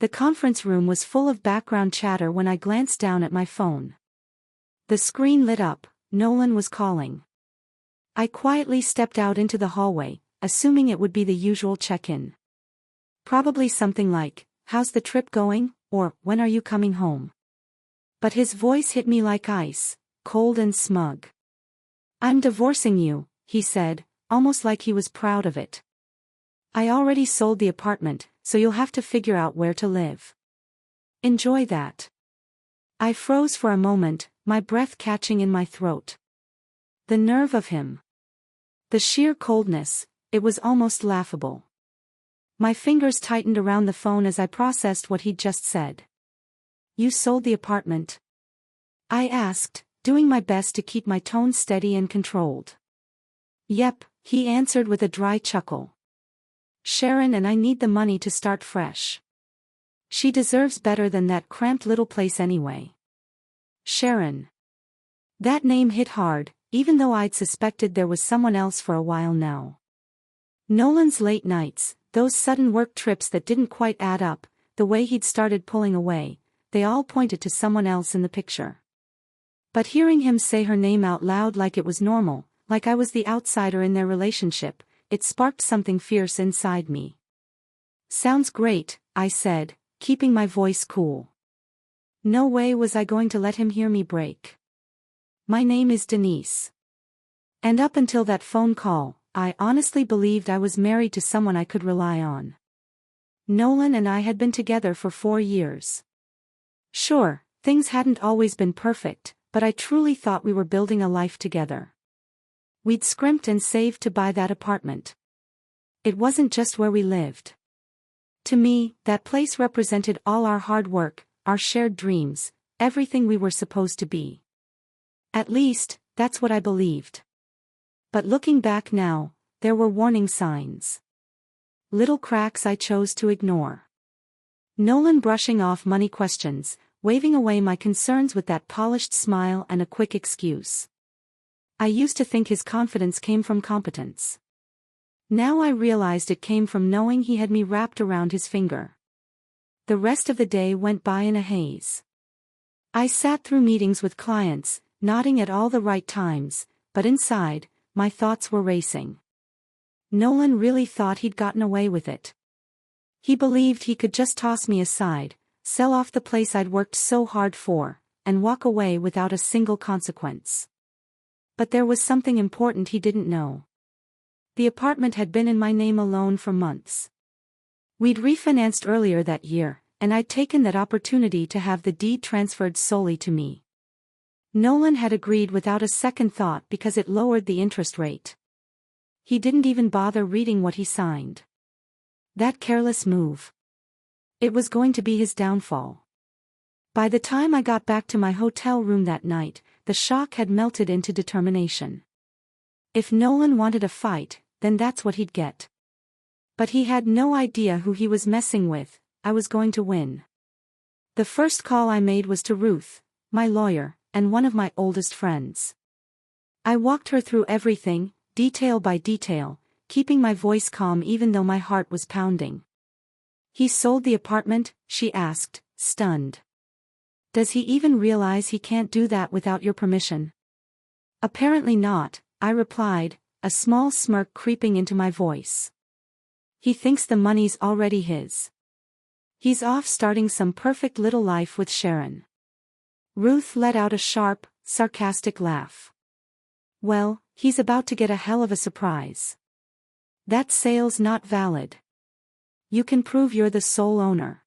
The conference room was full of background chatter when I glanced down at my phone. The screen lit up. Nolan was calling. I quietly stepped out into the hallway, assuming it would be the usual check-in. Probably something like, "How's the trip going?" or "When are you coming home?" But his voice hit me like ice, cold and smug. "I'm divorcing you," he said, almost like he was proud of it. "I already sold the apartment, so you'll have to figure out where to live. Enjoy that." I froze for a moment, my breath catching in my throat. The nerve of him. The sheer coldness, it was almost laughable. My fingers tightened around the phone as I processed what he'd just said. "You sold the apartment?" I asked, doing my best to keep my tone steady and controlled. "Yep," he answered with a dry chuckle. "Sharon and I need the money to start fresh. She deserves better than that cramped little place anyway." Sharon. That name hit hard, even though I'd suspected there was someone else for a while now. Nolan's late nights, those sudden work trips that didn't quite add up, the way he'd started pulling away, they all pointed to someone else in the picture. But hearing him say her name out loud like it was normal, like I was the outsider in their relationship, it sparked something fierce inside me. "Sounds great," I said, keeping my voice cool. No way was I going to let him hear me break. "My name is Denise. And up until that phone call, I honestly believed I was married to someone I could rely on. Nolan and I had been together for 4 years. Sure, things hadn't always been perfect, but I truly thought we were building a life together. We'd scrimped and saved to buy that apartment. It wasn't just where we lived. To me, that place represented all our hard work, our shared dreams, everything we were supposed to be. At least, that's what I believed. But looking back now, there were warning signs. Little cracks I chose to ignore. Nolan brushing off money questions, waving away my concerns with that polished smile and a quick excuse. I used to think his confidence came from competence. Now I realized it came from knowing he had me wrapped around his finger. The rest of the day went by in a haze. I sat through meetings with clients, nodding at all the right times, but inside, my thoughts were racing. Nolan really thought he'd gotten away with it. He believed he could just toss me aside, sell off the place I'd worked so hard for, and walk away without a single consequence. But there was something important he didn't know. The apartment had been in my name alone for months. We'd refinanced earlier that year, and I'd taken that opportunity to have the deed transferred solely to me. Nolan had agreed without a second thought because it lowered the interest rate. He didn't even bother reading what he signed. That careless move. It was going to be his downfall. By the time I got back to my hotel room that night, the shock had melted into determination. If Nolan wanted a fight, then that's what he'd get. But he had no idea who he was messing with. I was going to win. The first call I made was to Ruth, my lawyer, and one of my oldest friends. I walked her through everything, detail by detail, keeping my voice calm even though my heart was pounding. "He sold the apartment?" she asked, stunned. "Does he even realize he can't do that without your permission?" "Apparently not," I replied, a small smirk creeping into my voice. "He thinks the money's already his. He's off starting some perfect little life with Sharon." Ruth let out a sharp, sarcastic laugh. "Well, he's about to get a hell of a surprise. That sale's not valid. You can prove you're the sole owner.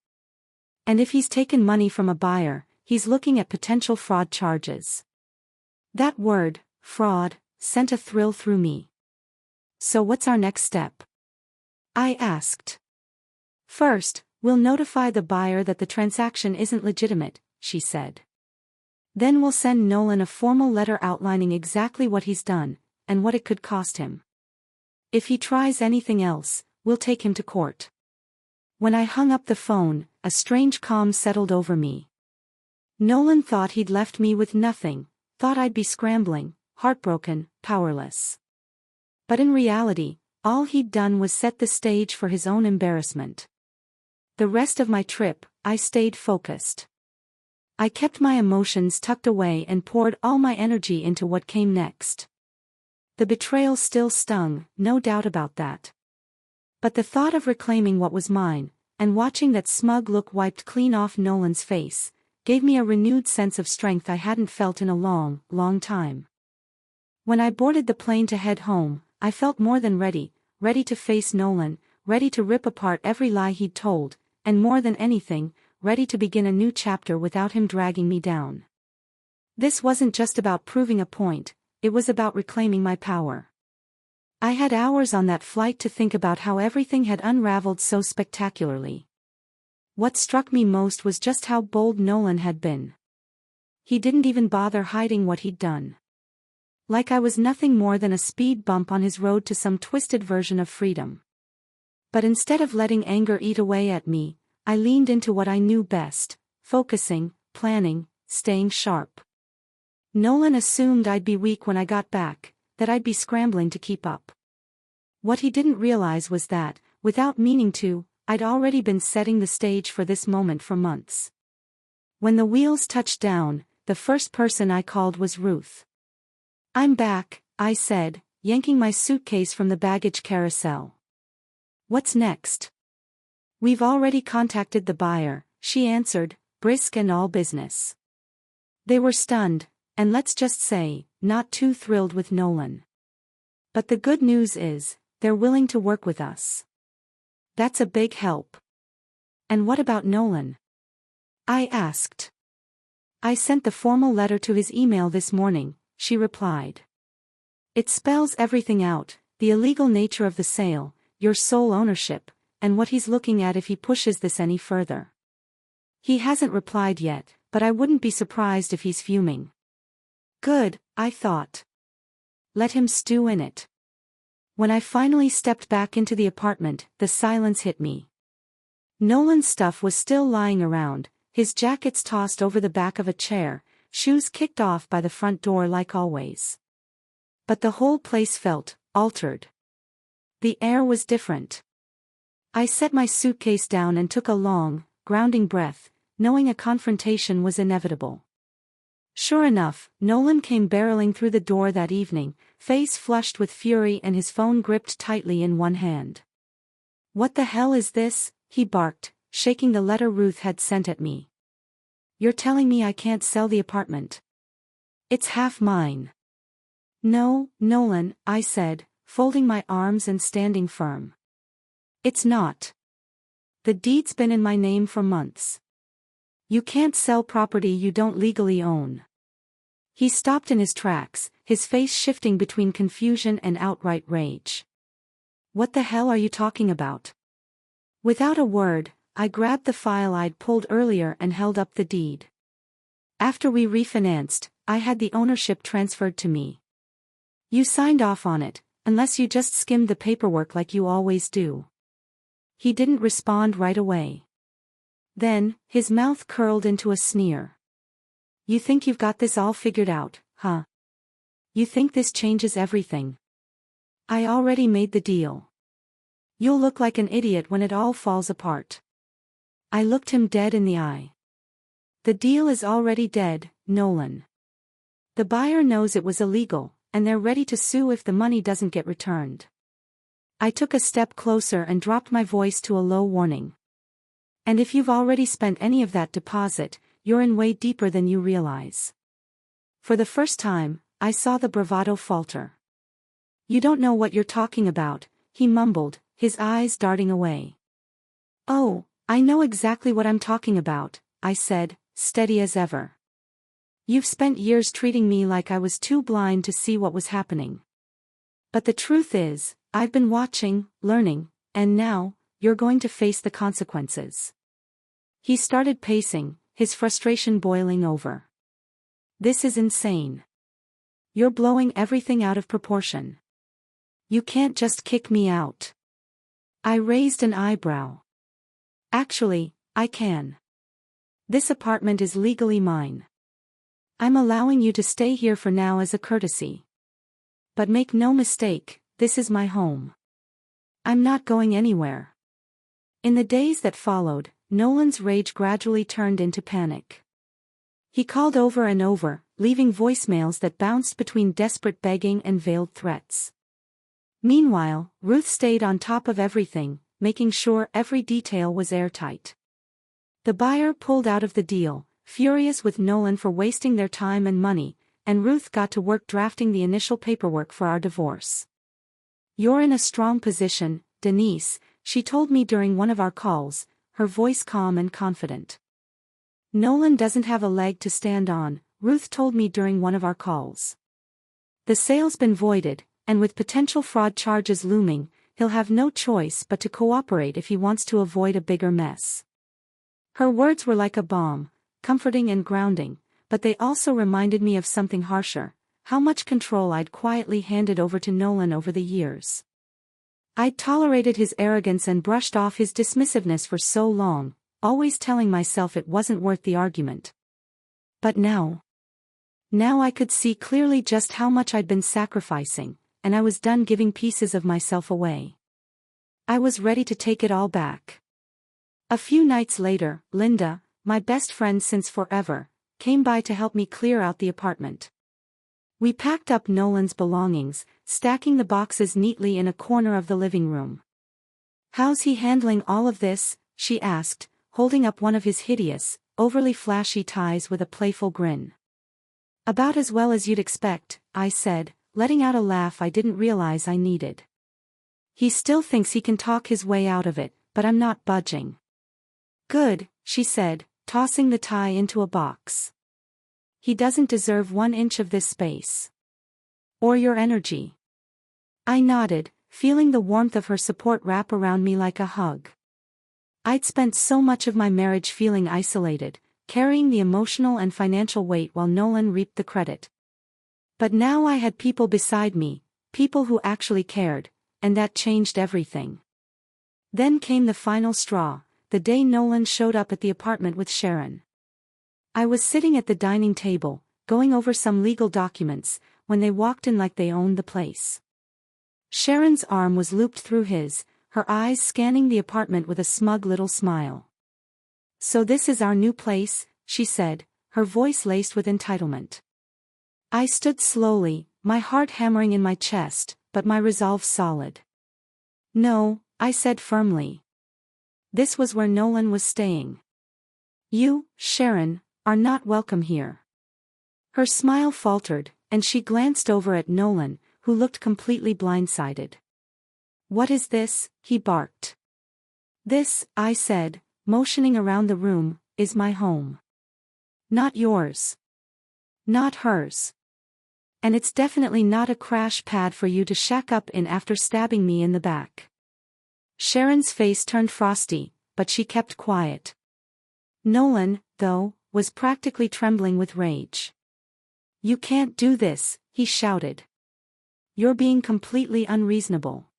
And if he's taken money from a buyer, he's looking at potential fraud charges." That word, fraud, sent a thrill through me. "So what's our next step?" I asked. "First, we'll notify the buyer that the transaction isn't legitimate," she said. "Then we'll send Nolan a formal letter outlining exactly what he's done, and what it could cost him. If he tries anything else, we'll take him to court." When I hung up the phone, a strange calm settled over me. Nolan thought he'd left me with nothing, thought I'd be scrambling, heartbroken, powerless. But in reality, all he'd done was set the stage for his own embarrassment. The rest of my trip, I stayed focused. I kept my emotions tucked away and poured all my energy into what came next. The betrayal still stung, no doubt about that. But the thought of reclaiming what was mine, and watching that smug look wiped clean off Nolan's face, gave me a renewed sense of strength I hadn't felt in a long, long time. When I boarded the plane to head home, I felt more than ready to face Nolan, ready to rip apart every lie he'd told, and more than anything, ready to begin a new chapter without him dragging me down. This wasn't just about proving a point, it was about reclaiming my power. I had hours on that flight to think about how everything had unraveled so spectacularly. What struck me most was just how bold Nolan had been. He didn't even bother hiding what he'd done. Like I was nothing more than a speed bump on his road to some twisted version of freedom. But instead of letting anger eat away at me, I leaned into what I knew best, focusing, planning, staying sharp. Nolan assumed I'd be weak when I got back, that I'd be scrambling to keep up. What he didn't realize was that, without meaning to, I'd already been setting the stage for this moment for months. When the wheels touched down, the first person I called was Ruth. "I'm back," I said, yanking my suitcase from the baggage carousel. "What's next?" "We've already contacted the buyer," she answered, brisk and all business. They were stunned, and let's just say, not too thrilled with Nolan. But the good news is, they're willing to work with us. That's a big help. "And what about Nolan?" I asked. "I sent the formal letter to his email this morning," she replied. "It spells everything out, the illegal nature of the sale, your sole ownership, and what he's looking at if he pushes this any further. He hasn't replied yet, but I wouldn't be surprised if he's fuming." Good, I thought. Let him stew in it. When I finally stepped back into the apartment, the silence hit me. Nolan's stuff was still lying around, his jackets tossed over the back of a chair, shoes kicked off by the front door like always. But the whole place felt altered. The air was different. I set my suitcase down and took a long, grounding breath, knowing a confrontation was inevitable. Sure enough, Nolan came barreling through the door that evening, face flushed with fury and his phone gripped tightly in one hand. "What the hell is this?" he barked, shaking the letter Ruth had sent at me. "You're telling me I can't sell the apartment? It's half mine." "No, Nolan," I said, folding my arms and standing firm. "It's not. The deed's been in my name for months. You can't sell property you don't legally own." He stopped in his tracks, his face shifting between confusion and outright rage. "What the hell are you talking about?" Without a word, I grabbed the file I'd pulled earlier and held up the deed. "After we refinanced, I had the ownership transferred to me. You signed off on it, unless you just skimmed the paperwork like you always do." He didn't respond right away. Then, his mouth curled into a sneer. "You think you've got this all figured out, huh? You think this changes everything? I already made the deal. You'll look like an idiot when it all falls apart." I looked him dead in the eye. "The deal is already dead, Nolan. The buyer knows it was illegal, and they're ready to sue if the money doesn't get returned." I took a step closer and dropped my voice to a low warning. "And if you've already spent any of that deposit, you're in way deeper than you realize." For the first time, I saw the bravado falter. "You don't know what you're talking about," he mumbled, his eyes darting away. "Oh, I know exactly what I'm talking about," I said, steady as ever. "You've spent years treating me like I was too blind to see what was happening. But the truth is, I've been watching, learning, and now, you're going to face the consequences." He started pacing, his frustration boiling over. "This is insane. You're blowing everything out of proportion. You can't just kick me out." I raised an eyebrow. "Actually, I can. This apartment is legally mine. I'm allowing you to stay here for now as a courtesy. But make no mistake, this is my home. I'm not going anywhere." In the days that followed, Nolan's rage gradually turned into panic. He called over and over, leaving voicemails that bounced between desperate begging and veiled threats. Meanwhile, Ruth stayed on top of everything, making sure every detail was airtight. The buyer pulled out of the deal, furious with Nolan for wasting their time and money, and Ruth got to work drafting the initial paperwork for our divorce. "You're in a strong position, Denise," she told me during one of our calls, her voice calm and confident. "Nolan doesn't have a leg to stand on," Ruth told me during one of our calls. "The sale's been voided, and with potential fraud charges looming, he'll have no choice but to cooperate if he wants to avoid a bigger mess." Her words were like a balm, comforting and grounding, but they also reminded me of something harsher: how much control I'd quietly handed over to Nolan over the years. I'd tolerated his arrogance and brushed off his dismissiveness for so long, always telling myself it wasn't worth the argument. But now I could see clearly just how much I'd been sacrificing, and I was done giving pieces of myself away. I was ready to take it all back. A few nights later, Linda, my best friend since forever, came by to help me clear out the apartment. We packed up Nolan's belongings, stacking the boxes neatly in a corner of the living room. "How's he handling all of this?" she asked, holding up one of his hideous, overly flashy ties with a playful grin. "About as well as you'd expect," I said, letting out a laugh I didn't realize I needed. "He still thinks he can talk his way out of it, but I'm not budging." "Good," she said, tossing the tie into a box. "He doesn't deserve 1 inch of this space. Or your energy." I nodded, feeling the warmth of her support wrap around me like a hug. I'd spent so much of my marriage feeling isolated, carrying the emotional and financial weight while Nolan reaped the credit. But now I had people beside me, people who actually cared, and that changed everything. Then came the final straw, the day Nolan showed up at the apartment with Sharon. I was sitting at the dining table, going over some legal documents, when they walked in like they owned the place. Sharon's arm was looped through his, her eyes scanning the apartment with a smug little smile. "So this is our new place," she said, her voice laced with entitlement. I stood slowly, my heart hammering in my chest, but my resolve solid. "No," I said firmly. This was where Nolan was staying. "You, Sharon, are not welcome here." Her smile faltered, and she glanced over at Nolan, who looked completely blindsided. "What is this?" he barked. "This," I said, motioning around the room, "is my home. Not yours. Not hers. And it's definitely not a crash pad for you to shack up in after stabbing me in the back." Sharon's face turned frosty, but she kept quiet. Nolan, though, was practically trembling with rage. "You can't do this," he shouted. "You're being completely unreasonable."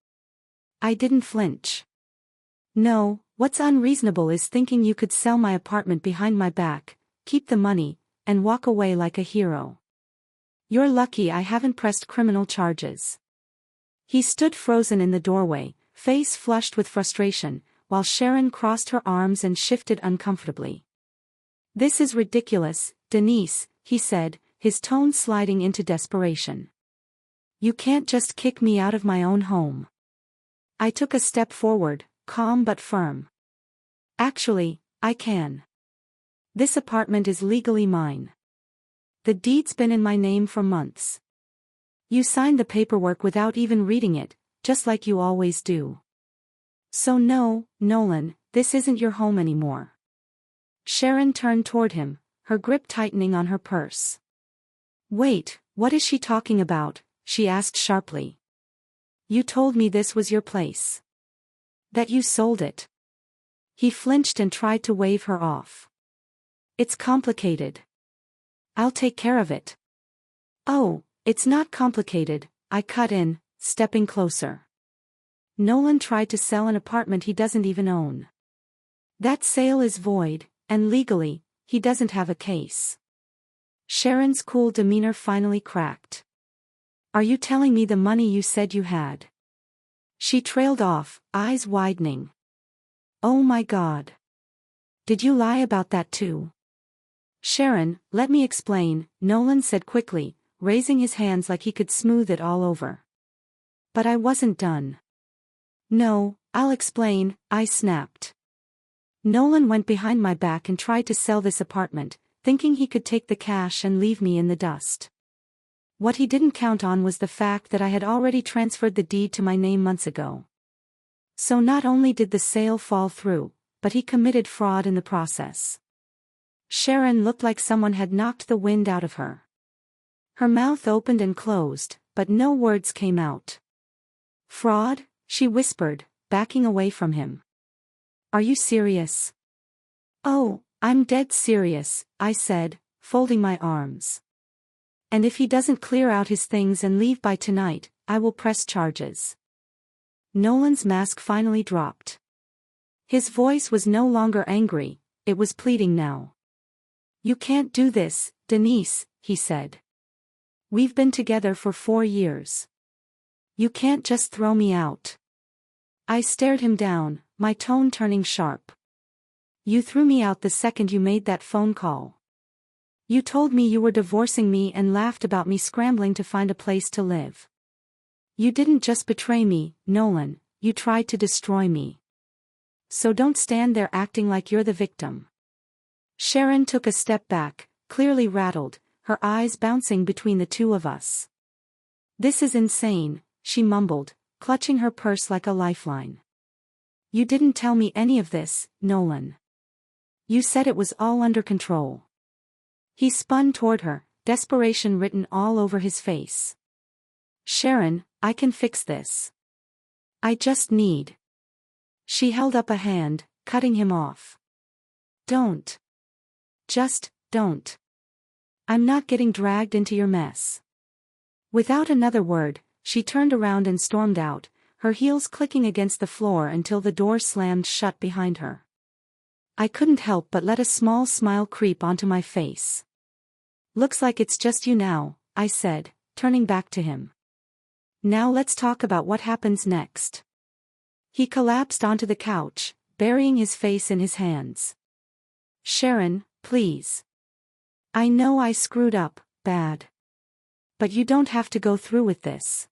I didn't flinch. "No, what's unreasonable is thinking you could sell my apartment behind my back, keep the money, and walk away like a hero. You're lucky I haven't pressed criminal charges." He stood frozen in the doorway, face flushed with frustration, while Sharon crossed her arms and shifted uncomfortably. "This is ridiculous, Denise," he said, his tone sliding into desperation. "You can't just kick me out of my own home." I took a step forward, calm but firm. "Actually, I can. This apartment is legally mine. The deed's been in my name for months. You signed the paperwork without even reading it, just like you always do. So no, Nolan, this isn't your home anymore." Sharon turned toward him, her grip tightening on her purse. "Wait, what is she talking about?" she asked sharply. "You told me this was your place. That you sold it." He flinched and tried to wave her off. "It's complicated. I'll take care of it." "Oh, it's not complicated," I cut in, stepping closer. "Nolan tried to sell an apartment he doesn't even own. That sale is void, and legally, he doesn't have a case." Sharon's cool demeanor finally cracked. "Are you telling me the money you said you had?" She trailed off, eyes widening. Oh my God. Did you lie about that too? Sharon, let me explain, Nolan said quickly, raising his hands like he could smooth it all over. But I wasn't done. No, I'll explain, I snapped. Nolan went behind my back and tried to sell this apartment, thinking he could take the cash and leave me in the dust. What he didn't count on was the fact that I had already transferred the deed to my name months ago. So not only did the sale fall through, but he committed fraud in the process. Sharon looked like someone had knocked the wind out of her. Her mouth opened and closed, but no words came out. Fraud? She whispered, backing away from him. Are you serious? Oh, I'm dead serious, I said, folding my arms. And if he doesn't clear out his things and leave by tonight, I will press charges. Nolan's mask finally dropped. His voice was no longer angry, it was pleading now. You can't do this, Denise, he said. We've been together for 4 years. You can't just throw me out. I stared him down, my tone turning sharp. You threw me out the second you made that phone call. You told me you were divorcing me and laughed about me scrambling to find a place to live. You didn't just betray me, Nolan, you tried to destroy me. So don't stand there acting like you're the victim. Sharon took a step back, clearly rattled, her eyes bouncing between the two of us. This is insane, she mumbled, clutching her purse like a lifeline. You didn't tell me any of this, Nolan. You said it was all under control. He spun toward her, desperation written all over his face. Sharon, I can fix this. I just need. She held up a hand, cutting him off. Don't. Just, don't. I'm not getting dragged into your mess. Without another word, she turned around and stormed out, her heels clicking against the floor until the door slammed shut behind her. I couldn't help but let a small smile creep onto my face. Looks like it's just you now, I said, turning back to him. Now let's talk about what happens next. He collapsed onto the couch, burying his face in his hands. Sharon, please. I know I screwed up, bad. But you don't have to go through with this.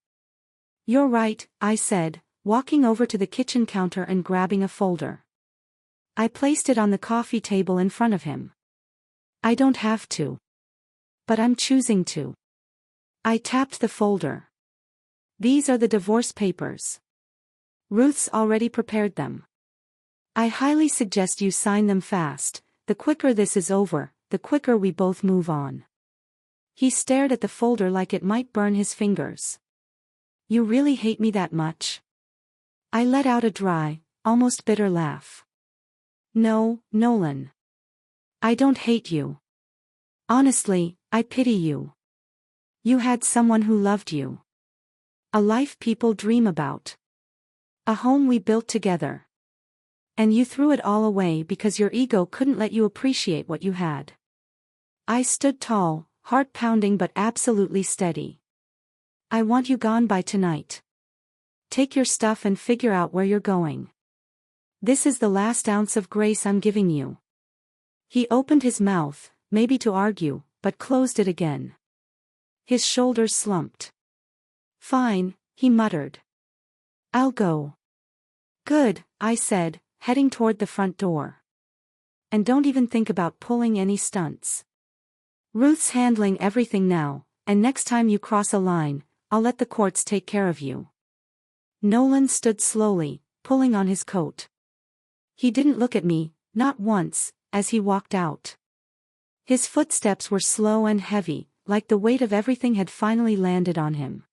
You're right, I said, walking over to the kitchen counter and grabbing a folder. I placed it on the coffee table in front of him. I don't have to. But I'm choosing to. I tapped the folder. These are the divorce papers. Ruth's already prepared them. I highly suggest you sign them fast. The quicker this is over, the quicker we both move on. He stared at the folder like it might burn his fingers. You really hate me that much? I let out a dry, almost bitter laugh. No, Nolan. I don't hate you. Honestly, I pity you. You had someone who loved you. A life people dream about. A home we built together. And you threw it all away because your ego couldn't let you appreciate what you had. I stood tall, heart pounding but absolutely steady. I want you gone by tonight. Take your stuff and figure out where you're going. This is the last ounce of grace I'm giving you. He opened his mouth, maybe to argue, but closed it again. His shoulders slumped. Fine, he muttered. I'll go. Good, I said, heading toward the front door. And don't even think about pulling any stunts. Ruth's handling everything now, and next time you cross a line, I'll let the courts take care of you. Nolan stood slowly, pulling on his coat. He didn't look at me, not once, as he walked out. His footsteps were slow and heavy, like the weight of everything had finally landed on him.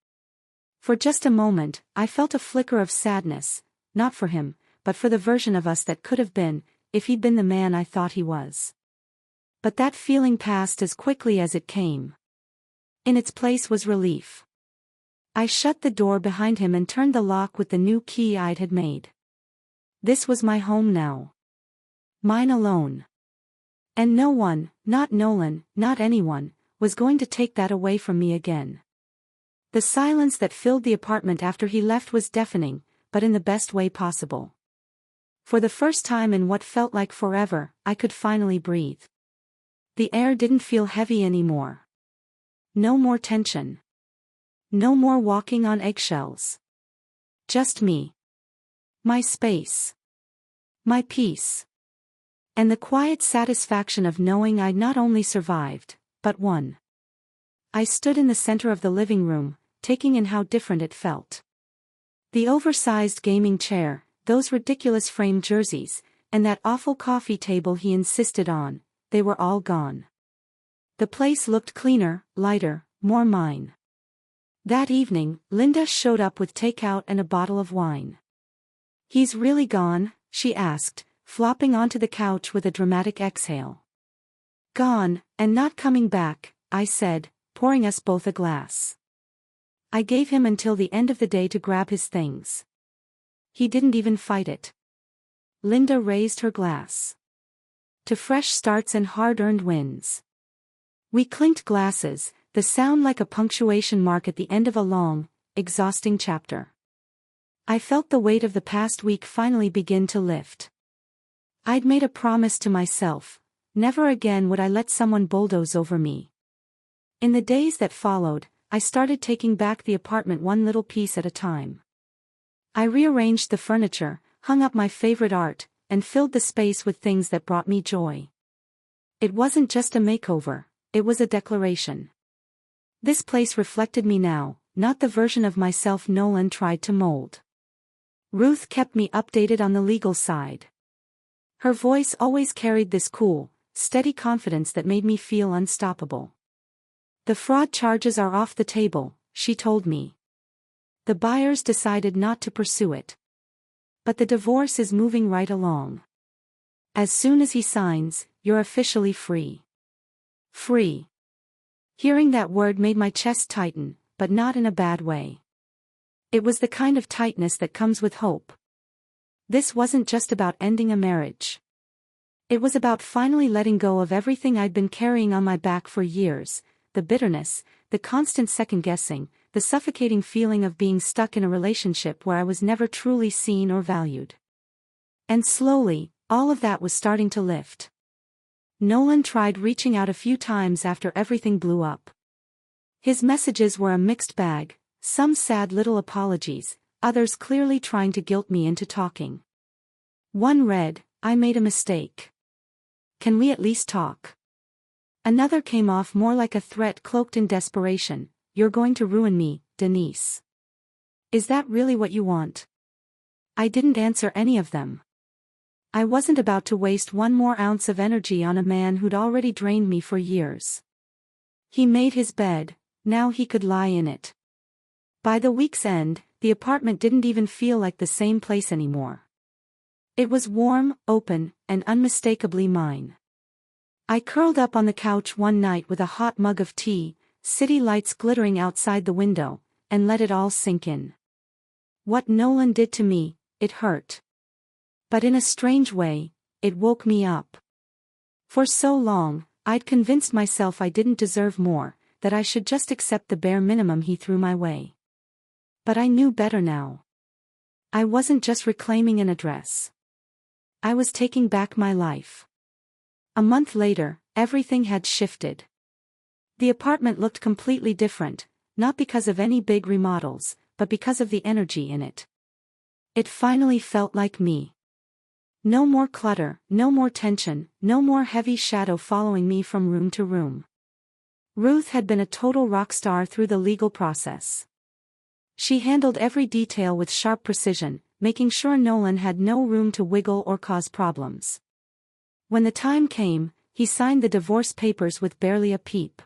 For just a moment, I felt a flicker of sadness, not for him, but for the version of us that could have been, if he'd been the man I thought he was. But that feeling passed as quickly as it came. In its place was relief. I shut the door behind him and turned the lock with the new key I'd had made. This was my home now. Mine alone. And no one, not Nolan, not anyone, was going to take that away from me again. The silence that filled the apartment after he left was deafening, but in the best way possible. For the first time in what felt like forever, I could finally breathe. The air didn't feel heavy anymore. No more tension. No more walking on eggshells. Just me. My space. My peace. And the quiet satisfaction of knowing I'd not only survived, but won. I stood in the center of the living room, taking in how different it felt. The oversized gaming chair, those ridiculous framed jerseys, and that awful coffee table he insisted on, they were all gone. The place looked cleaner, lighter, more mine. That evening, Linda showed up with takeout and a bottle of wine. "He's really gone?" she asked, flopping onto the couch with a dramatic exhale. "Gone, and not coming back," I said, pouring us both a glass. I gave him until the end of the day to grab his things. He didn't even fight it. Linda raised her glass. To fresh starts and hard-earned wins. We clinked glasses, the sound like a punctuation mark at the end of a long, exhausting chapter. I felt the weight of the past week finally begin to lift. I'd made a promise to myself: never again would I let someone bulldoze over me. In the days that followed, I started taking back the apartment one little piece at a time. I rearranged the furniture, hung up my favorite art, and filled the space with things that brought me joy. It wasn't just a makeover, it was a declaration. This place reflected me now, not the version of myself Nolan tried to mold. Ruth kept me updated on the legal side. Her voice always carried this cool, steady confidence that made me feel unstoppable. "The fraud charges are off the table," she told me. "The buyers decided not to pursue it. But the divorce is moving right along. As soon as he signs, you're officially free." Free. Hearing that word made my chest tighten, but not in a bad way. It was the kind of tightness that comes with hope. This wasn't just about ending a marriage. It was about finally letting go of everything I'd been carrying on my back for years: the bitterness, the constant second-guessing, the suffocating feeling of being stuck in a relationship where I was never truly seen or valued. And slowly, all of that was starting to lift. Nolan tried reaching out a few times after everything blew up. His messages were a mixed bag, some sad little apologies, others clearly trying to guilt me into talking. One read, "I made a mistake. Can we at least talk?" Another came off more like a threat cloaked in desperation: "You're going to ruin me, Denise. Is that really what you want?" I didn't answer any of them. I wasn't about to waste one more ounce of energy on a man who'd already drained me for years. He made his bed, now he could lie in it. By the week's end, the apartment didn't even feel like the same place anymore. It was warm, open, and unmistakably mine. I curled up on the couch one night with a hot mug of tea, city lights glittering outside the window, and let it all sink in. What Nolan did to me, it hurt. But in a strange way, it woke me up. For so long, I'd convinced myself I didn't deserve more, that I should just accept the bare minimum he threw my way. But I knew better now. I wasn't just reclaiming an address. I was taking back my life. A month later, everything had shifted. The apartment looked completely different, not because of any big remodels, but because of the energy in it. It finally felt like me. No more clutter, no more tension, no more heavy shadow following me from room to room. Ruth had been a total rock star through the legal process. She handled every detail with sharp precision, making sure Nolan had no room to wiggle or cause problems. When the time came, he signed the divorce papers with barely a peep.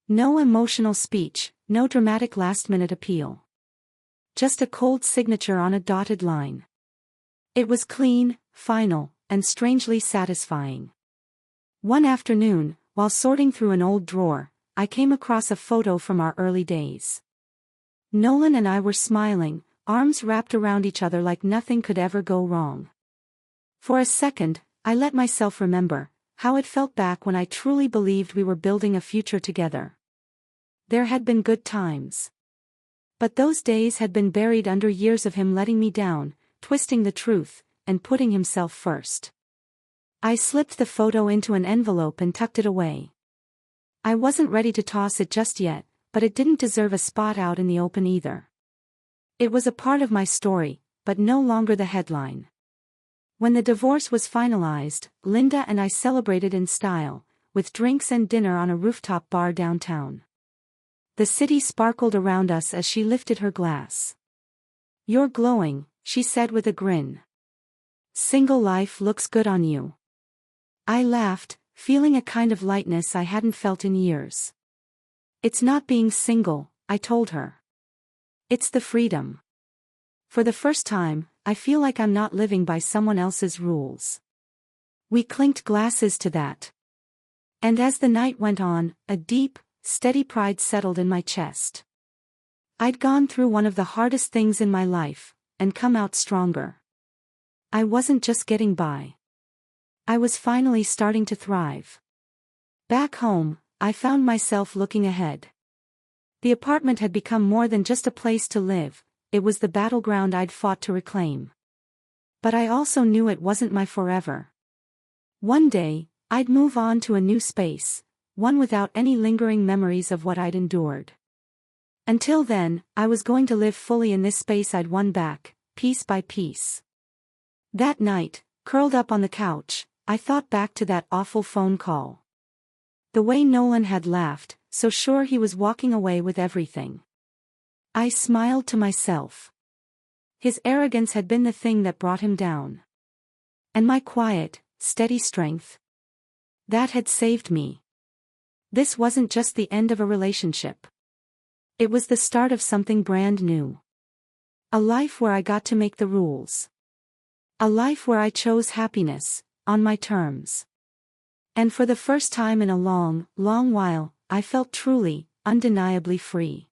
No emotional speech, no dramatic last-minute appeal. Just a cold signature on a dotted line. It was clean, final, and strangely satisfying. One afternoon, while sorting through an old drawer, I came across a photo from our early days. Nolan and I were smiling, arms wrapped around each other like nothing could ever go wrong. For a second, I let myself remember how it felt back when I truly believed we were building a future together. There had been good times. But those days had been buried under years of him letting me down, twisting the truth, and putting himself first. I slipped the photo into an envelope and tucked it away. I wasn't ready to toss it just yet, but it didn't deserve a spot out in the open either. It was a part of my story, but no longer the headline. When the divorce was finalized, Linda and I celebrated in style, with drinks and dinner on a rooftop bar downtown. The city sparkled around us as she lifted her glass. "You're glowing," she said with a grin. "Single life looks good on you." I laughed, feeling a kind of lightness I hadn't felt in years. "It's not being single," I told her. "It's the freedom. For the first time, I feel like I'm not living by someone else's rules." We clinked glasses to that. And as the night went on, a deep, steady pride settled in my chest. I'd gone through one of the hardest things in my life, and come out stronger. I wasn't just getting by. I was finally starting to thrive. Back home, I found myself looking ahead. The apartment had become more than just a place to live, it was the battleground I'd fought to reclaim. But I also knew it wasn't my forever. One day, I'd move on to a new space, one without any lingering memories of what I'd endured. Until then, I was going to live fully in this space I'd won back, piece by piece. That night, curled up on the couch, I thought back to that awful phone call. The way Nolan had laughed, so sure he was walking away with everything. I smiled to myself. His arrogance had been the thing that brought him down. And my quiet, steady strength, that had saved me. This wasn't just the end of a relationship. It was the start of something brand new. A life where I got to make the rules. A life where I chose happiness, on my terms. And for the first time in a long, long while, I felt truly, undeniably free.